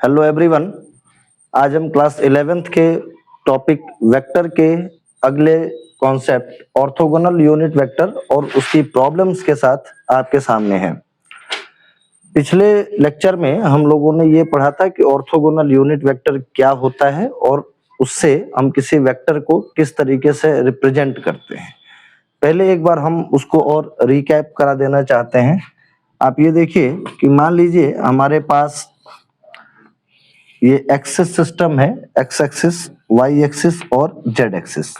Hello everyone. आज हम class 11th के टॉपिक वेक्टर के अगले कॉन्सेप्ट ऑर्थोगोनल यूनिट वेक्टर और उसकी प्रॉब्लम्स के साथ आपके सामने हैं। पिछले लेक्चर में हम लोगों ने ये पढ़ा था कि ऑर्थोगोनल यूनिट वेक्टर क्या होता है और उससे हम किसी वेक्टर को किस तरीके से रिप्रेजेंट करते हैं। पहले एक बार हम उसको और रिकैप करा देना चाहते हैं। आप ये देखिए कि मान लीजिए हमारे पास ये एक्सिस सिस्टम है, एक्स एक्सिस, वाई एक्सिस और Z axis.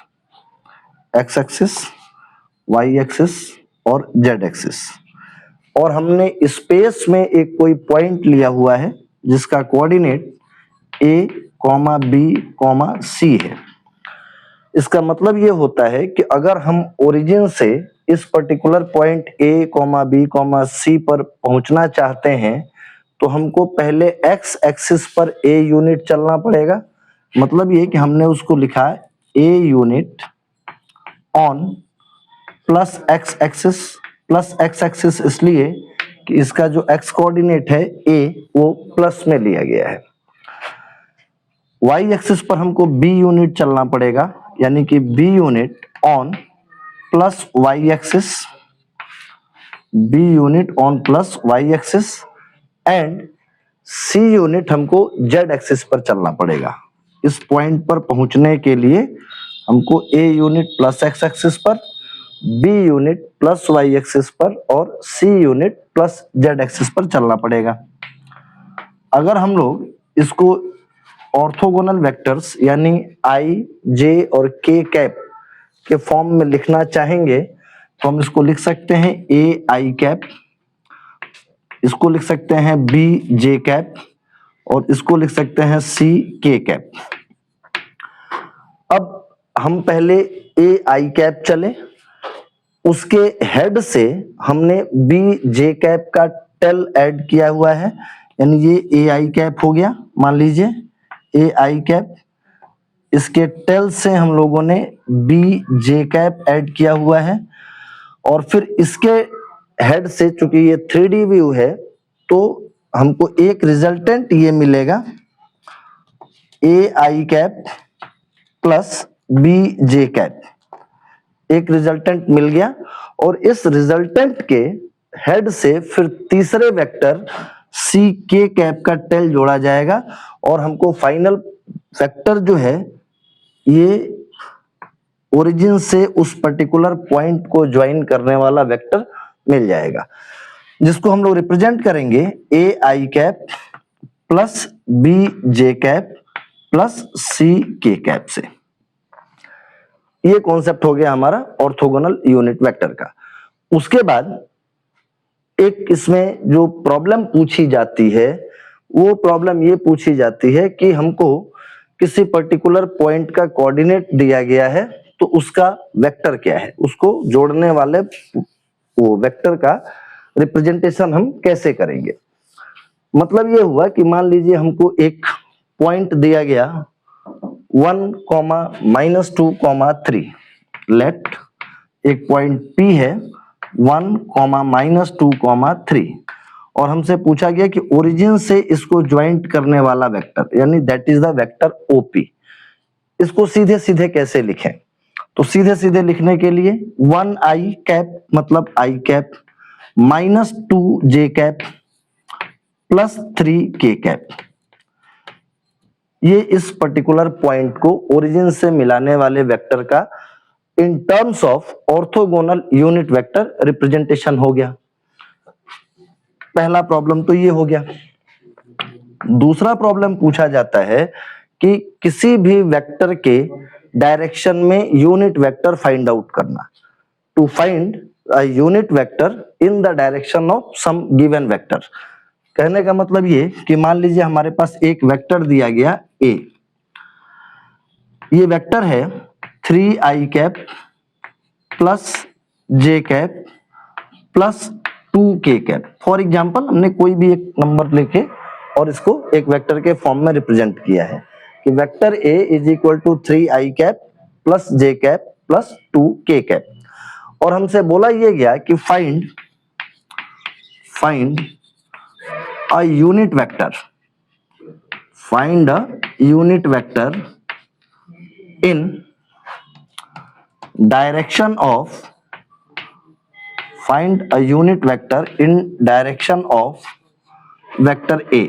X axis, Y axis और जेड एक्सिस, और हमने स्पेस में एक कोई पॉइंट लिया हुआ है जिसका कोऑर्डिनेट ए कॉमा बी कॉमा सी है। इसका मतलब ये होता है कि अगर हम ओरिजिन से इस particular point A comma B comma C पर पहुंचना चाहते हैं तो हमको पहले एक्स एक्सिस पर ए यूनिट चलना पड़ेगा। मतलब ये कि हमने उसको लिखा है A unit on plus X axis. Plus X axis इसलिए कि इसका जो एक्स कोऑर्डिनेट है ए वो प्लस में लिया गया है। वाई एक्सिस पर हमको बी यूनिट चलना पड़ेगा, यानी कि B unit on plus Y axis, B unit on plus Y axis and C unit हमको जेड एक्सिस पर चलना पड़ेगा। इस पॉइंट पर पहुंचने के लिए हमको A unit plus X axis पर, B unit plus Y axis पर और C unit plus Z axis पर चलना पड़ेगा। अगर हम लोग इसको ऑर्थोगोनल वेक्टर्स यानी आई, जे और के कैप के फॉर्म में लिखना चाहेंगे तो हम इसको लिख सकते हैं ए आई कैप, इसको लिख सकते हैं बी जे कैप और इसको लिख सकते हैं सी के कैप। अब हम पहले ए आई कैप चले, उसके हेड से हमने बी जे कैप का टेल ऐड किया हुआ है, यानी ये ए आई कैप हो गया। मान लीजिए ए आई कैप, इसके टेल से हम लोगों ने बी जे कैप ऐड किया हुआ है और फिर इसके हेड से, चूंकि ये 3D व्यू है तो हमको एक रिजल्टेंट ये मिलेगा A I cap plus B J cap. एक रिजल्टेंट मिल गया और इस रिजल्टेंट के हेड से फिर तीसरे वेक्टर सी के कैप का टेल जोड़ा जाएगा और हमको फाइनल वेक्टर जो है ये ओरिजिन से उस पर्टिकुलर पॉइंट को ज्वाइन करने वाला वेक्टर मिल जाएगा, जिसको हम लोग रिप्रेजेंट करेंगे A I cap plus B J cap plus C K cap से। ये कॉन्सेप्ट हो गया हमारा ऑर्थोगोनल यूनिट वेक्टर का। उसके बाद एक इसमें जो प्रॉब्लम पूछी जाती है वो प्रॉब्लम ये पूछी जाती है कि हमको किसी पर्टिकुलर पॉइंट का कोऑर्डिनेट दिया गया है तो उसका वेक्टर क्या है, उसको जोड़ने वाले वो वेक्टर का रिप्रेजेंटेशन हम कैसे करेंगे। मतलब ये हुआ कि मान लीजिए हमको एक पॉइंट दिया गया 1,-2,3। लेट एक पॉइंट P है 1,-2,3 और हमसे पूछा गया कि ओरिजिन से इसको ज्वाइंट करने वाला वेक्टर, यानी that is the vector OP। इसको सीधे सीधे कैसे लिखें, तो सीधे सीधे लिखने के लिए 1 आई कैप मतलब आई कैप -2 जे कैप प्लस 3 के कैप, ये इस पर्टिकुलर पॉइंट को ओरिजिन से मिलाने वाले वेक्टर का in terms of orthogonal unit vector representation हो गया। पहला प्रॉब्लम तो ये हो गया। दूसरा प्रॉब्लम पूछा जाता है कि किसी भी वेक्टर के डायरेक्शन में यूनिट वेक्टर फाइंड आउट करना। To find a unit vector in the direction of some given vector. कहने का मतलब ये कि मान लीजिए हमारे पास एक वेक्टर दिया गया ए, ये वेक्टर है 3 I cap plus J cap plus 2 K cap. For example हमने कोई भी एक नंबर लेके और इसको एक वेक्टर के फॉर्म में रिप्रेजेंट किया है कि vector A is equal to 3 I cap plus J cap plus 2 K cap, और हमसे बोला ये गया कि find a unit vector find a unit vector in direction of find a unit vector in direction of vector A।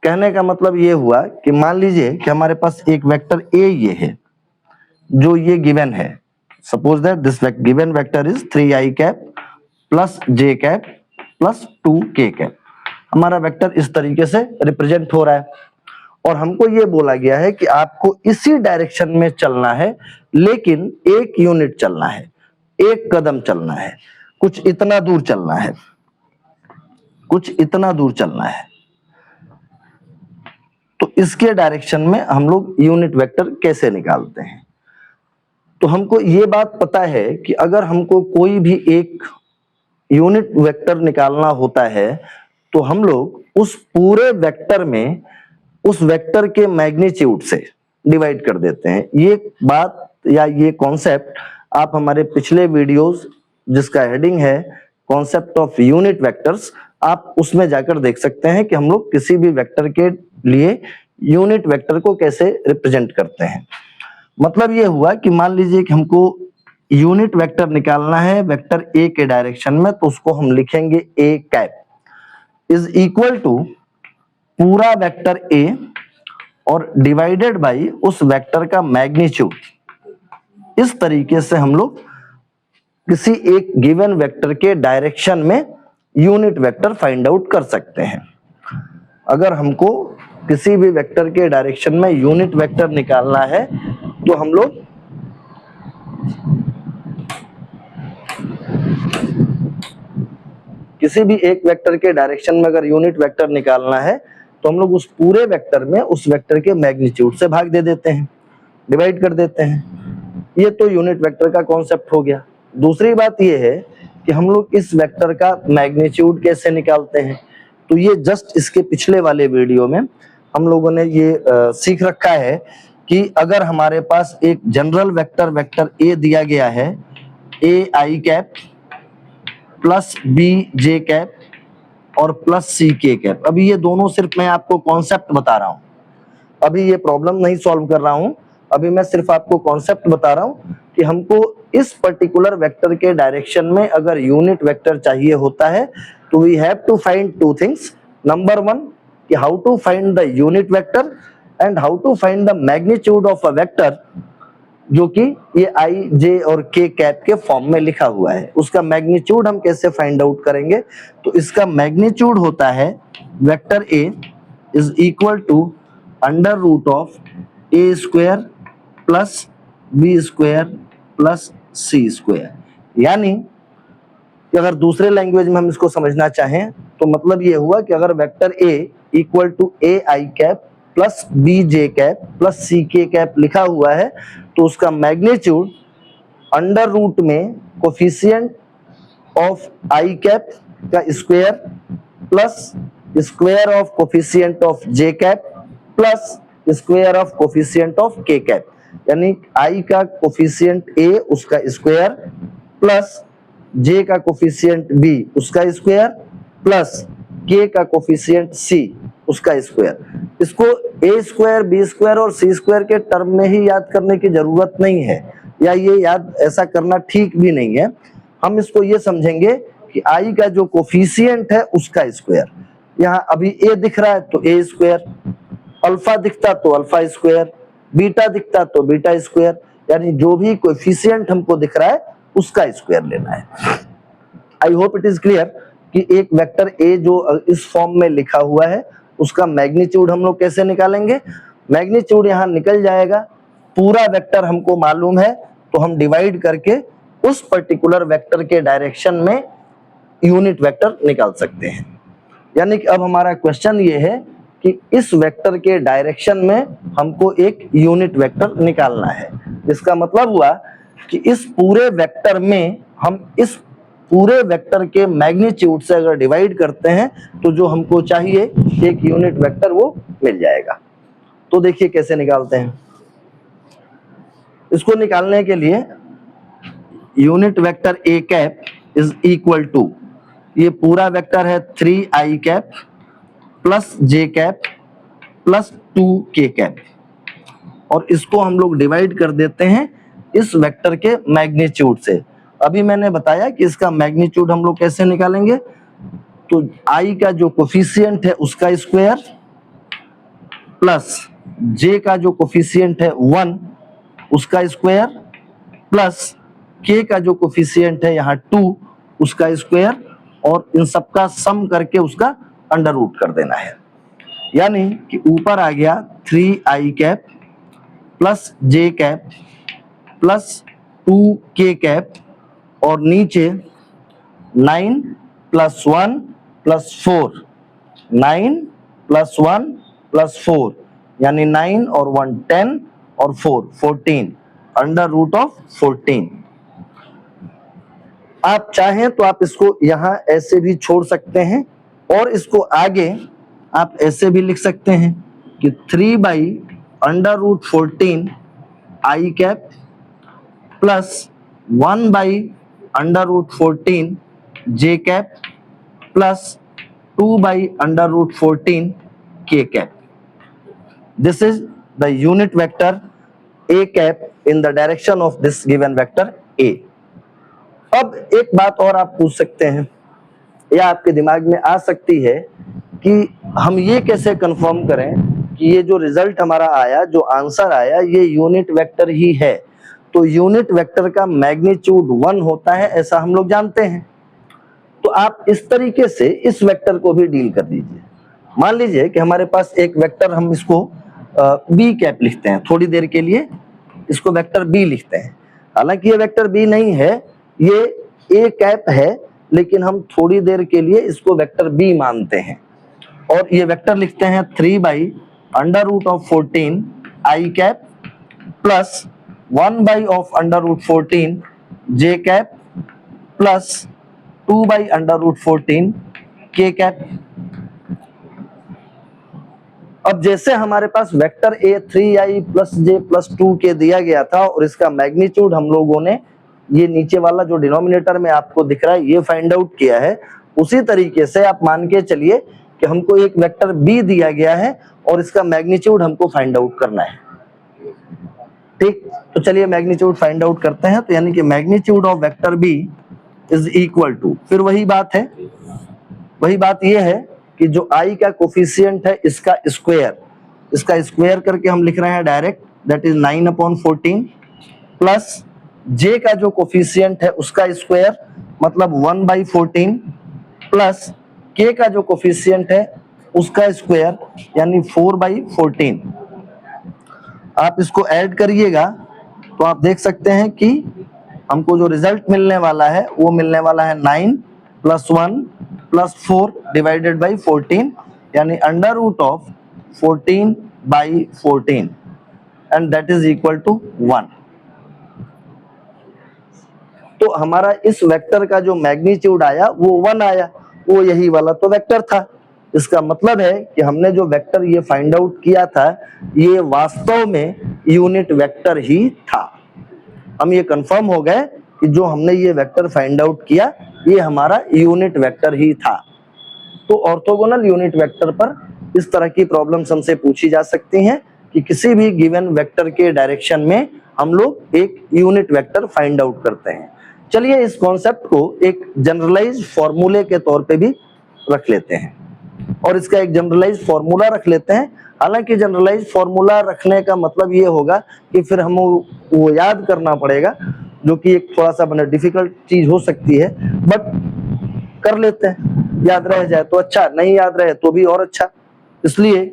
कहने का मतलब ये हुआ कि मान लीजिए कि हमारे पास एक वेक्टर A ये है जो ये गिवन है। Suppose that this given vector is 3i cap plus j cap plus 2k cap. हमारा वेक्टर इस तरीके से रिप्रेजेंट हो रहा है और हमको ये बोला गया है कि आपको इसी डायरेक्शन में चलना है, लेकिन एक यूनिट चलना है, एक कदम चलना है, कुछ इतना दूर चलना है, कुछ इतना दूर चलना है। तो इसके डायरेक्शन में हम लोग यूनिट वेक्टर कैसे निकालते हैं? तो हमको ये बात पता है कि अगर हमको कोई भी एक यूनिट वेक्टर निकालना होता है तो हम लोग उस पूरे वेक्टर में उस वेक्टर के मैग्नीट्यूड से डिवाइड कर देते हैं। ये बात या ये कॉन्सेप्ट आप हमारे पिछले वीडियोस जिसका हेडिंग है कॉन्सेप्ट ऑफ यूनिट वेक्टर्स, आप उसमें जाकर देख सकते हैं कि हम लोग किसी भी वेक्टर के लिए यूनिट वेक्टर को कैसे रिप्रेजेंट करते हैं। मतलब ये हुआ कि मान लीजिए कि हमको यूनिट वेक्टर निकालना है वेक्टर ए के डायरेक्शन में, तो उसको हम लिखेंगे ए कैप इज इक्वल टू पूरा वेक्टर ए और डिवाइडेड बाई उस वेक्टर का मैग्नीट्यूड। इस तरीके से हम लोग किसी एक गिवन वेक्टर के डायरेक्शन में यूनिट वेक्टर फाइंड आउट कर सकते हैं। अगर हमको किसी भी वेक्टर के डायरेक्शन में यूनिट वेक्टर निकालना है तो हम लोग किसी भी एक वेक्टर के डायरेक्शन में अगर यूनिट वेक्टर निकालना है तो हम लोग उस पूरे वेक्टर में उस वेक्टर के मैग्नीट्यूड से भाग दे देते हैं, डिवाइड कर देते हैं। ये तो यूनिट वेक्टर का कॉन्सेप्ट हो गया। दूसरी बात ये है कि हम लोग इस वेक्टर का मैग्नीट्यूड कैसे निकालते हैं। तो ये जस्ट इसके पिछले वाले वीडियो में हम लोगों ने ये सीख रखा है कि अगर हमारे पास एक जनरल वेक्टर वेक्टर ए दिया गया है A I cap plus B J cap और प्लस सी के कैप। अभी ये दोनों सिर्फ मैं आपको कॉन्सेप्ट बता रहा हूं, अभी ये प्रॉब्लम नहीं सॉल्व कर रहा हूं, अभी मैं सिर्फ आपको कॉन्सेप्ट बता रहा हूं कि हमको इस पर्टिकुलर वेक्टर के डायरेक्शन में अगर यूनिट वेक्टर चाहिए होता है तो we have to find two things. Number one कि how to find the unit vector and how to find the magnitude of a vector, जो कि ये आई जे और के कैप के फॉर्म में लिखा हुआ है। उसका मैग्नीट्यूड हम कैसे फाइंड आउट करेंगे? तो इसका मैग्नीट्यूड होता है vector A is equal to under root of A square plus B square plus C square. यानी कि अगर दूसरे लैंग्वेज में हम इसको समझना चाहें तो मतलब ये हुआ कि अगर vector A equal to A I cap plus B J cap plus C K cap लिखा हुआ है तो उसका मैग्नीट्यूड अंडर रूट में कोफिशिएंट ऑफ आई कैप का square plus square of coefficient of J cap plus square of coefficient of K cap. यानी I का coefficient ए उसका स्क्वायर प्लस जे का कोफिशिएंट बी उसका स्क्वायर प्लस के का कोफिशिएंट सी उसका स्क्वायर। इसको ए स्क्वायर बी स्क्वायर और सी स्क्वायर के टर्म में ही याद करने की जरूरत नहीं है, या ये याद ऐसा करना ठीक भी नहीं है। हम इसको ये समझेंगे कि आई का जो कोफिशिएंट है उसका स्क्वायर। यहाँ अभी ए दिख रहा है तो ए स्क्वायर, अल्फा दिखता तो अल्फा स्क्वायर, बीटा दिखता तो बीटा स्क्वायर, यानी जो भी कोफिशिएंट हमको दिख रहा है उसका स्क्वायर लेना है। I hope it is clear कि एक वेक्टर ए जो इस फॉर्म में लिखा हुआ है उसका मैग्नीट्यूड हम लोग कैसे निकालेंगे। मैग्नीट्यूड यहाँ निकल जाएगा, पूरा वेक्टर हमको मालूम है तो हम डिवाइड करके उस पर्टिकुलर वेक्टर के डायरेक्शन में यूनिट वेक्टर निकाल सकते हैं। यानी कि अब हमारा क्वेश्चन ये है कि इस वेक्टर के डायरेक्शन में हमको एक यूनिट वेक्टर निकालना है। इसका मतलब हुआ कि इस पूरे वेक्टर में हम इस पूरे वेक्टर के मैग्नीट्यूड से अगर डिवाइड करते हैं तो जो हमको चाहिए एक यूनिट वेक्टर वो मिल जाएगा। तो देखिए कैसे निकालते हैं। इसको निकालने के लिए unit vector A cap is equal to, ये पूरा वेक्टर है 3i cap plus J cap plus 2k cap, और इसको हम लोग डिवाइड कर देते हैं इस वेक्टर के मैग्नीट्यूड से। अभी मैंने बताया कि इसका मैग्नीट्यूड हम लोग कैसे निकालेंगे, तो i का जो कोफिशिएंट है उसका स्क्वायर प्लस j का जो कोफिशिएंट है 1 उसका स्क्वायर प्लस k का जो कोफिशिएंट है यहाँ 2 उसका स्क्वायर, और इन सबका सम करके उसका अंडर रूट कर देना है। यानी कि ऊपर आ गया 3i cap plus j cap plus 2k cap, और नीचे 9 प्लस 1 प्लस 4, 9 प्लस 1 प्लस 4, यानी 9 और 1 10 और 4 14, अंडर रूट ऑफ 14। आप चाहें तो आप इसको यहां ऐसे भी छोड़ सकते हैं, और इसको आगे आप ऐसे भी लिख सकते हैं कि 3 by under root 14 I cap plus 1 by under root 14 J cap plus 2 by under root 14 के cap. This is the unit vector a cap in the direction of this given vector a। अब एक बात और आप पूछ सकते हैं या आपके दिमाग में आ सकती है कि हम ये कैसे कंफर्म करें कि ये जो रिजल्ट हमारा आया, जो आंसर आया, ये यूनिट वेक्टर ही है। तो यूनिट वेक्टर का मैग्नीट्यूड 1 होता है, ऐसा हम लोग जानते हैं। तो आप इस तरीके से इस वेक्टर को भी डील कर लीजिए। मान लीजिए कि हमारे पास एक वेक्टर, हम इसको बी कैप लिखते हैं, थोड़ी देर के लिए इसको वेक्टर बी लिखते हैं। हालांकि ये वेक्टर बी नहीं है, ये ए कैप है, लेकिन हम थोड़ी देर के लिए इसको वेक्टर बी मानते हैं, और ये वेक्टर लिखते हैं 3 by under root of 14 I cap plus 1 by of under root 14 J cap plus 2 by under root 14 के कैप। अब जैसे हमारे पास vector a 3i plus j plus 2k दिया गया था, और इसका मैग्नीट्यूड हम लोगों ने ये नीचे वाला जो डिनोमिनेटर में आपको दिख रहा है ये फाइंड आउट किया है, उसी तरीके से आप मान के चलिए कि हमको एक वेक्टर बी दिया गया है और इसका मैग्नीट्यूड हमको फाइंड आउट करना है। ठीक, तो चलिए मैग्नीट्यूड फाइंड आउट करते हैं। तो यानी कि magnitude of vector B is equal to, फिर वही बात ये है कि जो i का कोफिशिएंट है इसका स्क्वायर करके हम लिख रहे हैं direct, that is 9/14 plus j का जो कोफिशिएंट है उसका स्क्वायर मतलब 1/14 प्लस k का जो कोफिशिएंट है उसका स्क्वायर यानी 4/14। आप इसको ऐड करिएगा तो आप देख सकते हैं कि हमको जो रिजल्ट मिलने वाला है वो मिलने वाला है 9 प्लस 1 प्लस 4 डिवाइडेड बाई 14, यानी under root of 14/14, and that is equal to 1। तो हमारा इस वेक्टर का जो मैग्नीट्यूड आया वो 1 आया, वो यही वाला तो वेक्टर था। इसका मतलब है कि हमने जो वेक्टर ये फाइंड आउट किया था ये वास्तव में यूनिट वेक्टर ही था। हम ये कंफर्म हो गए कि जो हमने ये वेक्टर फाइंड आउट किया ये हमारा यूनिट वेक्टर ही था। तो ऑर्थोगोनल यूनिट वेक्टर पर इस तरह की प्रॉब्लम्स हमसे पूछी जा सकती हैं कि किसी भी गिवन वेक्टर के डायरेक्शन में हम लोग एक यूनिट वेक्टर फाइंड आउट करते हैं। चलिए इस कॉन्सेप्ट को एक जनरलाइज्ड फॉर्मूले के तौर पे भी रख लेते हैं, और इसका एक जनरलाइज्ड फॉर्मूला रख लेते हैं। हालांकि जनरलाइज्ड फॉर्मूला रखने का मतलब ये होगा कि फिर हम वो याद करना पड़ेगा, जो कि एक थोड़ा सा डिफिकल्ट चीज हो सकती है, बट कर लेते हैं। याद रह जाए तो अच्छा, नहीं याद रहे तो भी और अच्छा, इसलिए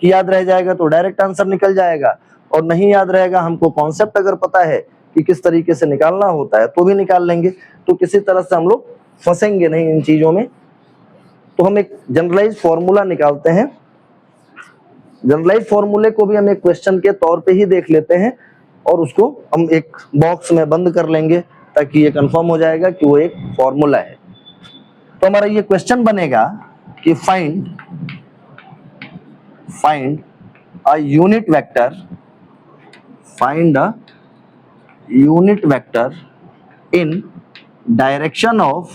कि याद रह जाएगा तो डायरेक्ट आंसर निकल जाएगा, और नहीं याद रहेगा, हमको कॉन्सेप्ट अगर पता है कि किस तरीके से निकालना होता है तो भी निकाल लेंगे। तो किसी तरह से हम लोग फंसेंगे नहीं इन चीजों में। तो हम एक जनरलाइज फॉर्मूला निकालते हैं। जनरलाइज फॉर्मूले को भी हम एक क्वेश्चन के तौर पे ही देख लेते हैं, और उसको हम एक बॉक्स में बंद कर लेंगे ताकि ये कंफर्म हो जाएगा कि वो एक फॉर्मूला है। तो हमारा ये क्वेश्चन बनेगा कि find a unit vector, find a unit vector in direction of,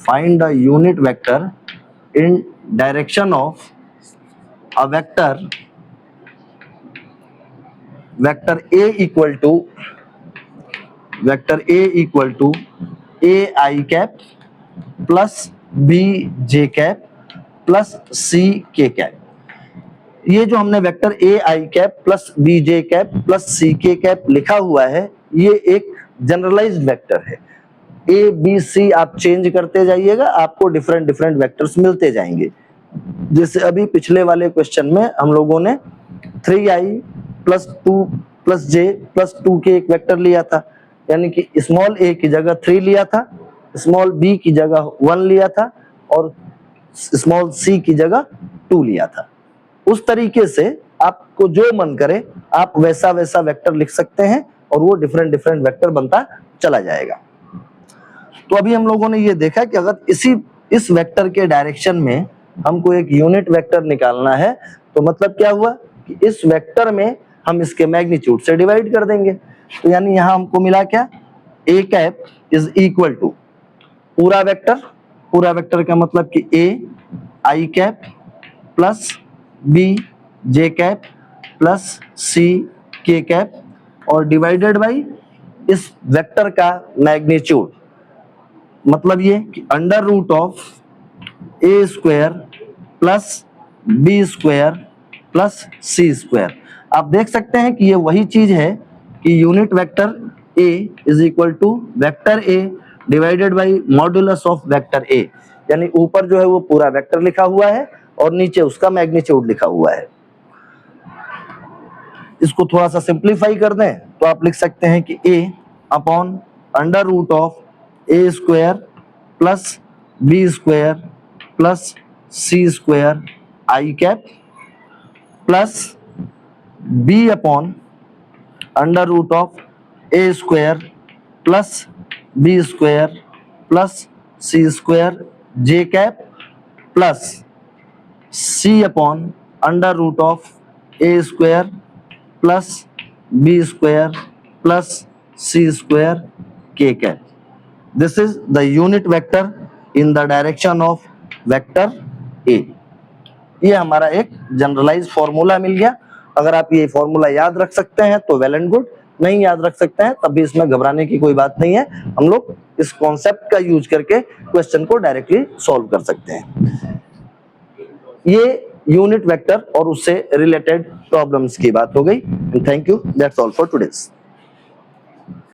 find a unit vector in direction of a vector A equal to A I cap plus B J cap plus C K cap. ये जो हमने vector A I cap plus B J cap plus C K cap लिखा हुआ है, ये एक generalised vector है। A B C आप चेंज करते जाइएगा, आपको डिफरेंट डिफरेंट वेक्टर्स मिलते जाएंगे। जैसे अभी पिछले वाले क्वेश्चन में हम लोगों ने 3i plus 2 plus j plus 2 के एक वेक्टर लिया था, यानी कि स्मॉल a की जगह 3 लिया था, स्मॉल b की जगह 1 लिया था और स्मॉल c की जगह 2 लिया था। उस तरीके से आपको जो मन करे आप वैसा वैसा वेक्टर लिख सकते हैं और वो डिफरेंट डिफरेंट वेक्टर बनता चला जाएगा। तो अभी हम लोगों ने ये देखा कि अगर इस वेक्टर के डायरेक्शन में हमको एक यूनिट वेक्टर निकालना है, तो मतलब क्या हुआ कि इस वेक्टर में हम इसके मैग्नीट्यूड से डिवाइड कर देंगे। तो यानी यहां हमको मिला क्या, a cap is equal to पूरा वेक्टर का मतलब कि a I cap plus b J cap plus c K cap और डिवाइडेड बाई इस वेक्टर का मैग्नीट्यूड, मतलब ये कि under root of a square plus b square plus c square. आप देख सकते हैं कि ये वही चीज है कि unit vector a is equal to vector a divided by modulus of vector a, यानी ऊपर जो है वो पूरा वेक्टर लिखा हुआ है और नीचे उसका मैग्नीट्यूड लिखा हुआ है। इसको थोड़ा सा सिंप्लीफाई कर दें तो आप लिख सकते हैं कि a upon under root of a square plus b square plus c square I cap plus b upon under root of a square plus b square plus c square J cap plus c upon under root of a square plus b square plus c square K cap. This is the unit vector in the direction of vector A। ये हमारा एक generalise formula मिल गया। अगर आप ये formula याद रख सकते हैं तो वेल एंड गुड, नहीं याद रख सकते हैं तब भी इसमें घबराने की कोई बात नहीं है। हम लोग इस कॉन्सेप्ट का यूज करके क्वेश्चन को डायरेक्टली सॉल्व कर सकते हैं। ये यूनिट वेक्टर और उससे रिलेटेड प्रॉब्लम्स की बात हो गई। Thank you, that's all for today.